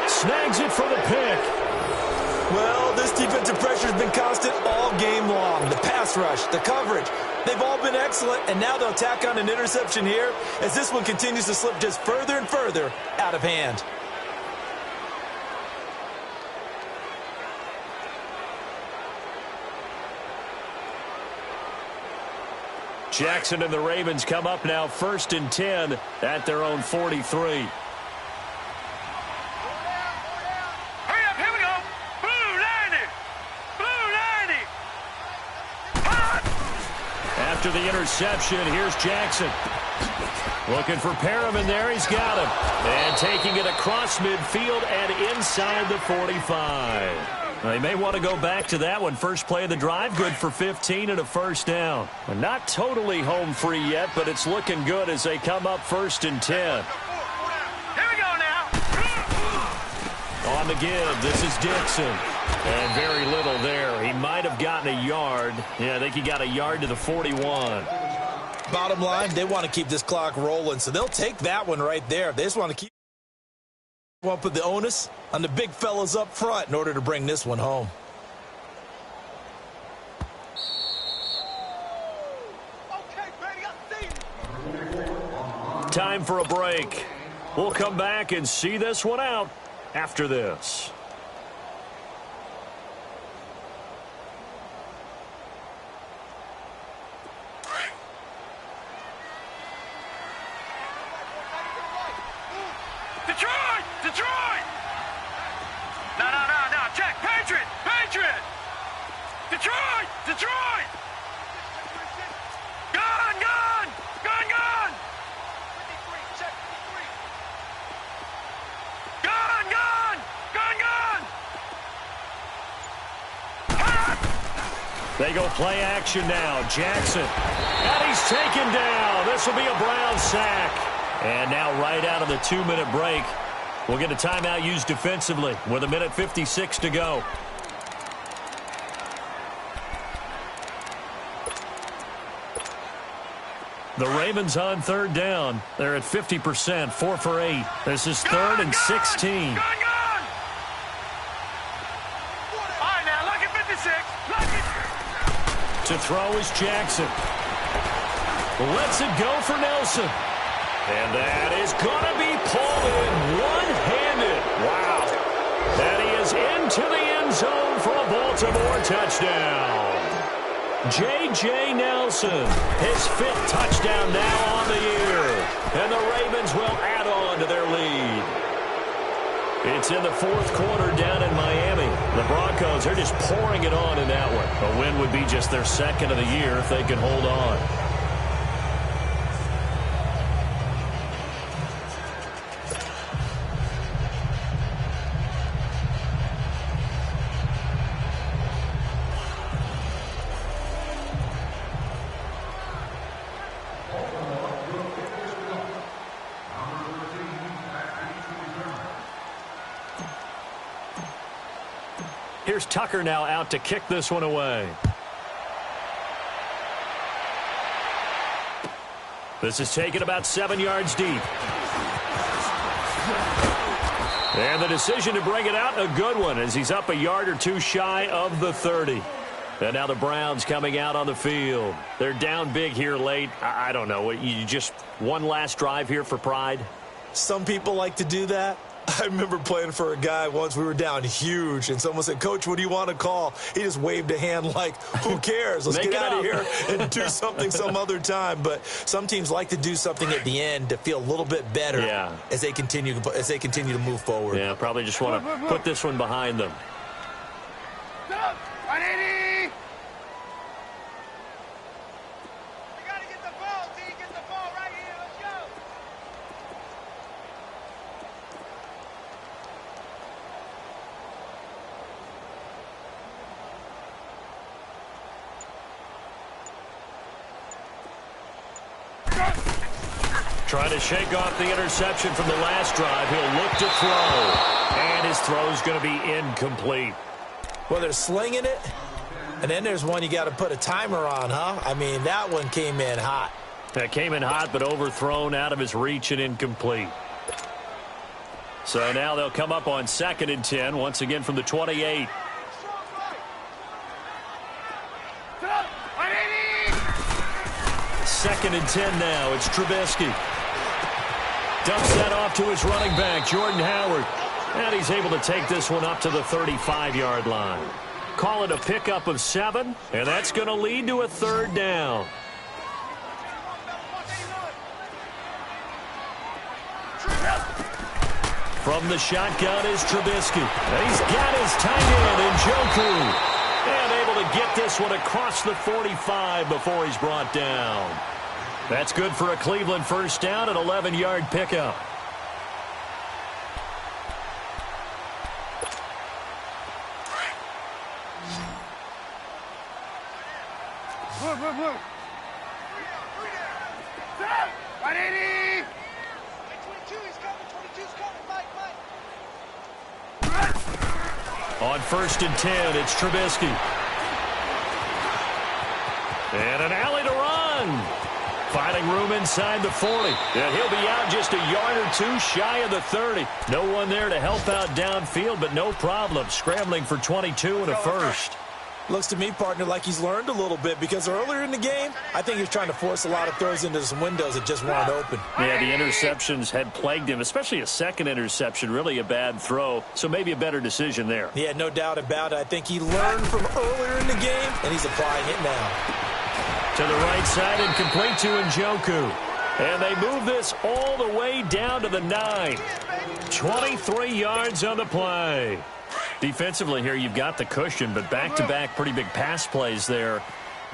Speaker 1: Snags it for the pick.
Speaker 2: Well, this defensive pressure has been constant all game long. The pass rush, the coverage, they've all been excellent, and now they'll tack on an interception here as this one continues to slip just further and further out of hand.
Speaker 1: Jackson and the Ravens come up now 1st and 10 at their own 43.
Speaker 3: Hurry up, here we go. Blue 90. Blue 90. Hot.
Speaker 1: after the interception. Here's Jackson. Looking for Perriman there. He's got him. And taking it across midfield and inside the 45. They may want to go back to that one. First play of the drive, good for 15 and a first down. Not totally home free yet, but it's looking good as they come up 1st and 10.
Speaker 3: Here we go now.
Speaker 1: On the give, this is Dixon. And very little there. He might have gotten a yard. Yeah, I think he got a yard to the 41.
Speaker 2: Bottom line, they want to keep this clock rolling, so they'll take that one right there. They just want to keep put the onus on the big fellas up front in order to bring this one home.
Speaker 1: Time for a break. We'll come back and see this one out after this.
Speaker 3: Detroit! No, check. Patriot! Detroit! Gun! Gun!
Speaker 1: They go play action now. Jackson. And he's taken down. This will be a Brown sack. And now right out of the 2-minute break, we'll get a timeout used defensively with 1:56 to go. The Ravens on 3rd down. They're at 50%, 4 for 8. This is 3rd and 16.
Speaker 3: Gun! All right, now, lucky 56. Lucky.
Speaker 1: To throw is Jackson. Lets it go for Nelson. And that is going to be pulled in one-handed. Wow. And he is into the end zone for a Baltimore touchdown. J.J. Nelson, his 5th touchdown now on the year. And the Ravens will add on to their lead. It's in the 4th quarter down in Miami. The Broncos, they're just pouring it on in that one. A win would be just their 2nd of the year if they can hold on. Here's Tucker now out to kick this one away. This is taken about 7 yards deep. And the decision to bring it out, a good one, as he's up a yard or two shy of the 30. And now the Browns coming out on the field. They're down big here late. I don't know. You just one last drive here for pride?
Speaker 2: Some people like to do that. I remember playing for a guy once. We were down huge, and someone said, "Coach, what do you want to call?" He just waved a hand like, who cares? Let's get out of here and do something some other time. But some teams like to do something at the end to feel a little bit better as they continue to move forward.
Speaker 1: Yeah, probably just want to put this one behind them.
Speaker 3: 180! You got to get the ball, D. Get the ball right here. Let's go.
Speaker 1: Trying to shake off the interception from the last drive. He'll look to throw. And his throw's going to be incomplete.
Speaker 2: Well, they're slinging it, and then there's one you got to put a timer on, huh? I mean, that one came in hot.
Speaker 1: That came in hot, but overthrown out of his reach and incomplete. So now they'll come up on 2nd and 10, once again from the 28. Second and 10 now. It's Trubisky. Dumps that off to his running back, Jordan Howard. And he's able to take this one up to the 35-yard line. Call it a pickup of 7, and that's going to lead to a 3rd down. From the shotgun is Trubisky. And he's got his tight end in Njoku. And able to get this one across the 45 before he's brought down. That's good for a Cleveland first down, an 11-yard pickup. On 1st and 10, it's Trubisky. And an alley to run. Finding room inside the 40. And he'll be out just a yard or two shy of the 30. No one there to help out downfield, but no problem. Scrambling for 22 and a first.
Speaker 2: Looks to me, partner, like he's learned a little bit because earlier in the game, I think he was trying to force a lot of throws into some windows that just weren't open.
Speaker 1: Yeah, the interceptions had plagued him, especially a second interception, really a bad throw, so maybe a better decision there.
Speaker 2: Yeah, no doubt about it. I think he learned from earlier in the game, and he's applying it now.
Speaker 1: To the right side and complete to Njoku. And they move this all the way down to the 9. 23 yards on the play. Defensively here, you've got the cushion, but back-to-back pretty big pass plays there.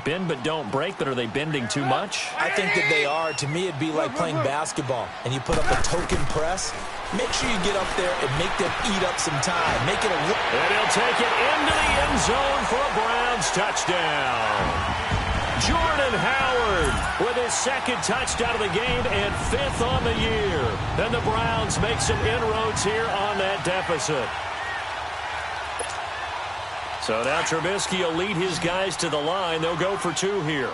Speaker 1: Bend but don't break, but are they bending too much?
Speaker 2: I think that they are. To me, it'd be like playing basketball, and you put up a token press. Make sure you get up there and make them eat up some time. Make it a...
Speaker 1: And he'll take it into the end zone for a Browns touchdown. Jordan Howard with his second touchdown of the game and 5th on the year. And the Browns make some inroads here on that deficit. So now Trubisky will lead his guys to the line. They'll go for 2 here.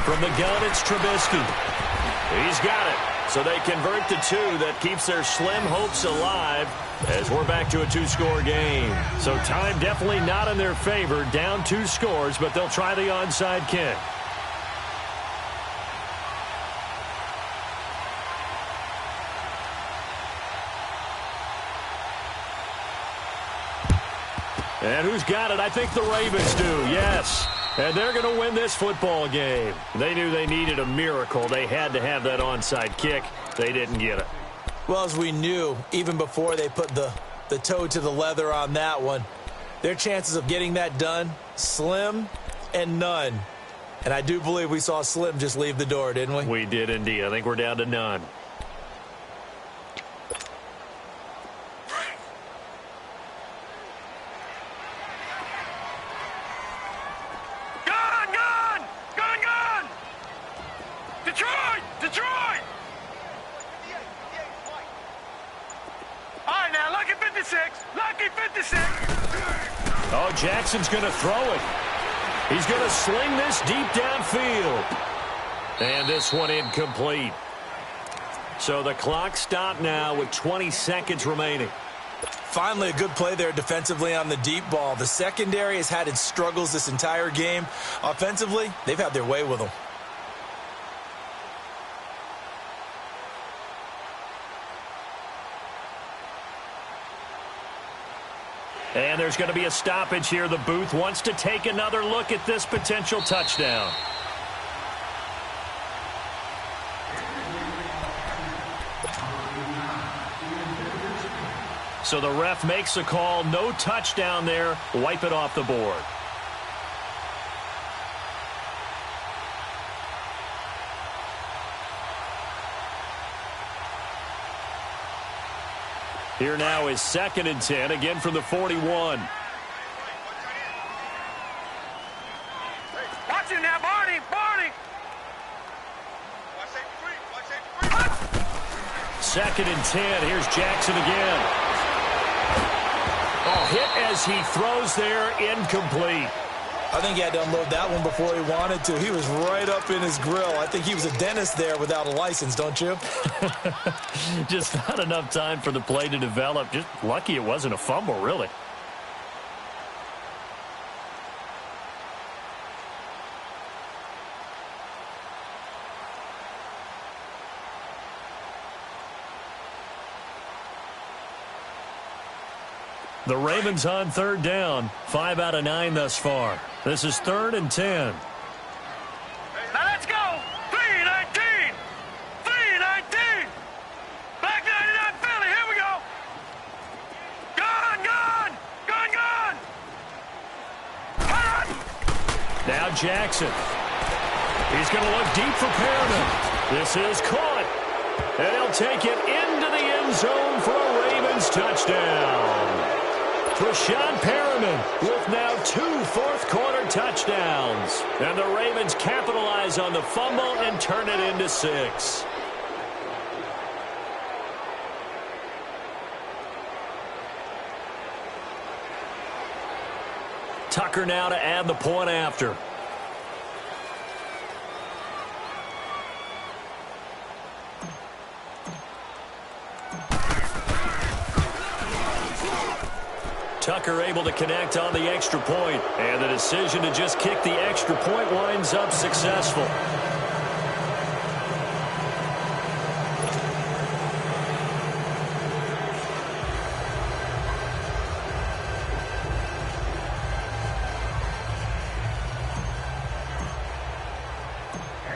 Speaker 1: From the gun, it's Trubisky. He's got it. So they convert to 2. That keeps their slim hopes alive as we're back to a 2-score game. So time definitely not in their favor. Down 2 scores, but they'll try the onside kick. And who's got it? I think the Ravens do, yes. And they're going to win this football game. They knew they needed a miracle. They had to have that onside kick. They didn't get it.
Speaker 2: Well, as we knew, even before they put the toe to the leather on that one, their chances of getting that done, slim and none. And I do believe we saw Slim just leave the door, didn't we?
Speaker 1: We did indeed. I think we're down to none. Oh, Jackson's going to throw it. He's going to sling this deep downfield. And this one incomplete. So the clock stopped now with 20 seconds remaining.
Speaker 2: Finally, a good play there defensively on the deep ball. The secondary has had its struggles this entire game. Offensively, they've had their way with them.
Speaker 1: And there's going to be a stoppage here. The booth wants to take another look at this potential touchdown. So the ref makes a call. No touchdown there. Wipe it off the board. Here now is 2nd and 10, again from the 41.
Speaker 3: Watch it now, Barney! Barney! Watch
Speaker 1: 2nd and 10. Here's Jackson again. Oh, hit as he throws there, incomplete.
Speaker 2: I think he had to unload that one before he wanted to. He was right up in his grill. I think he was a dentist there without a license, don't you?
Speaker 1: Just not enough time for the play to develop. Just lucky it wasn't a fumble, really. The Ravens on 3rd down. 5 out of 9 thus far. This is 3rd and 10.
Speaker 3: Now let's go! 3-19! 3-19! Back 99 Philly, here we go!
Speaker 1: Jackson. He's going to look deep for Perriman. This is caught. And he'll take it into the end zone for a Ravens touchdown. Rashawn Perriman with now 2 fourth-quarter touchdowns. And the Ravens capitalize on the fumble and turn it into 6. Tucker now to add the point after. Tucker able to connect on the extra point, and the decision to just kick the extra point winds up successful.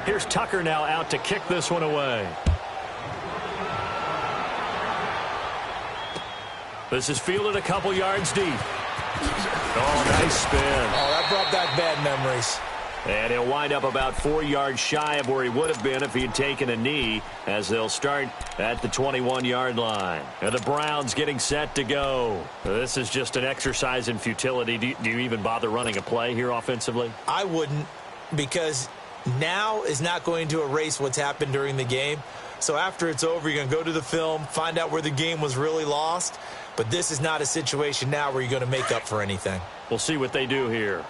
Speaker 1: Here's Tucker now out to kick this one away. This is fielded a couple yards deep. Oh, nice spin.
Speaker 2: Oh, that brought back bad memories.
Speaker 1: And he'll wind up about 4 yards shy of where he would have been if he had taken a knee, as they'll start at the 21-yard line. And the Browns getting set to go. This is just an exercise in futility. Do you even bother running a play here offensively?
Speaker 2: I wouldn't, because now is not going to erase what's happened during the game. So after it's over, you're going to go to the film, find out where the game was really lost. But this is not a situation now where you're going to make up for anything.
Speaker 1: We'll see what they do here.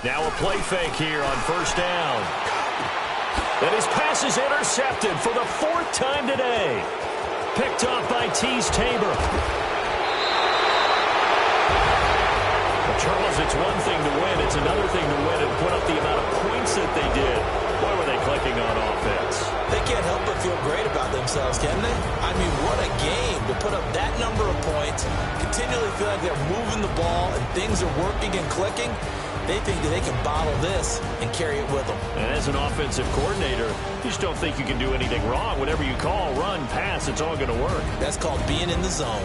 Speaker 1: Now a play fake here on first down. And his pass is intercepted for the 4th time today. Picked off by Tease Tabor. Charles, it's one thing to win. It's another thing to win and put up the amount of points that they did. Boy, were they clicking on offense.
Speaker 2: They can't help but feel great about themselves, can they? I mean, what a game to put up that number of points, continually feel like they're moving the ball and things are working and clicking. They think that they can bottle this and carry it with them.
Speaker 1: And as an offensive coordinator, you just don't think you can do anything wrong. Whatever you call, run, pass, it's all going to work.
Speaker 2: That's called being in the zone.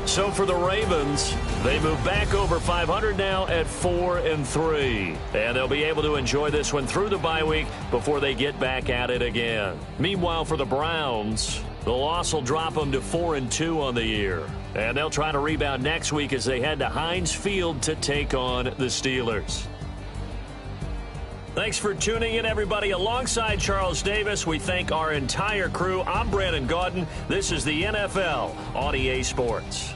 Speaker 1: So for the Ravens, they move back over 500 now at 4-3. And they'll be able to enjoy this one through the bye week before they get back at it again. Meanwhile, for the Browns, the loss will drop them to 4-2 on the year. And they'll try to rebound next week as they head to Heinz Field to take on the Steelers. Thanks for tuning in, everybody. Alongside Charles Davis, we thank our entire crew. I'm Brandon Gaudin. This is the NFL on EA Sports.